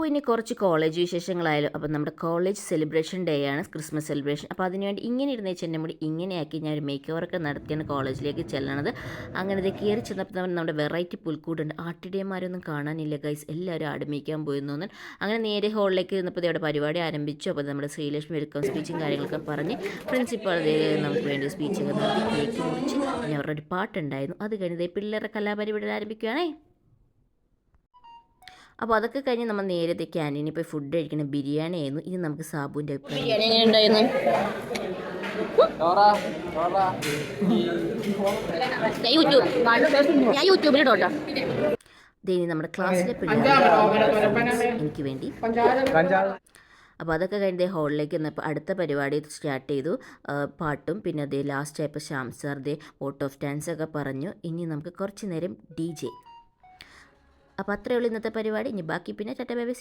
അപ്പോൾ ഇനി കുറച്ച് കോളേജ് വിശേഷങ്ങളായാലും. അപ്പോൾ നമ്മുടെ കോളേജ് സെലിബ്രേഷൻ ഡേ ആണ്, ക്രിസ്മസ് സെലിബ്രേഷൻ. അപ്പോൾ അതിനുവേണ്ടി ഇങ്ങനെ ഇരുന്ന് വെച്ച് എൻ്റെ മുടി ഇങ്ങനെയാക്കി ഞാൻ ഒരു മേക്ക് ഓവറൊക്കെ നടത്തിയാണ് കോളേജിലേക്ക് ചെല്ലണത്. അങ്ങനെ ഇത് കയറി ചെന്നപ്പോൾ നമ്മുടെ വെറൈറ്റി പുൽക്കൂടുണ്ട്. ആട്ടിടയന്മാരൊന്നും കാണാനില്ല ഗൈസ്, എല്ലാവരും ആടുമേക്കാൻ പോയിരുന്നു. അങ്ങനെ നേരെ ഹോളിലേക്ക് ഇരുന്നപ്പോൾ ഇവിടെ പരിപാടി ആരംഭിച്ചു. അപ്പോൾ നമ്മുടെ ശ്രീലക്ഷ്മി വെൽക്കം സ്പീച്ചും കാര്യങ്ങളൊക്കെ പറഞ്ഞ് പ്രിൻസിപ്പൾ നമുക്ക് വേണ്ടി സ്പീച്ചൊക്കെ നടത്തി കേക്ക് മുറിച്ച് പിന്നെ അവരുടെ ഒരു പാട്ടുണ്ടായിരുന്നു. അത് കഴിഞ്ഞ് പിള്ളേരുടെ കലാപരിപാടി ആരംഭിക്കുകയാണേ. അപ്പോൾ അതൊക്കെ കഴിഞ്ഞ് നമ്മൾ നേരത്തെ ക്യാൻറ്റീനിൽ പോയി ഫുഡ് കഴിക്കണം. ബിരിയാണി ആയിരുന്നു. ഇനി നമുക്ക് സാബുവിൻ്റെ അഭിപ്രായം. ബിരിയാണി എങ്ങനെ ഉണ്ടായിരുന്നു? ഞാൻ യൂട്യൂബിലിട്ടോട്ടോ. ഇനി നമ്മുടെ ക്ലാസ്സിലെ പിള്ളേർ എനിക്ക് വേണ്ടി. അപ്പോൾ അതൊക്കെ കഴിഞ്ഞ് ഹോളിലേക്ക് വന്നപ്പോൾ അടുത്ത പരിപാടി സ്റ്റാർട്ട് ചെയ്തു. പാട്ടും പിന്നെ അതേ ലാസ്റ്റ് ആയപ്പോൾ Shyam sir they vote of ഡാൻസൊക്കെ പറഞ്ഞു. ഇനി നമുക്ക് കുറച്ച് നേരം DJ. അപ്പോൾ അത്രയേ ഉള്ളൂ ഇന്നത്തെ പരിപാടി. ഇനി ബാക്കി പിന്നെ ടാറ്റ ബൈ ബൈ.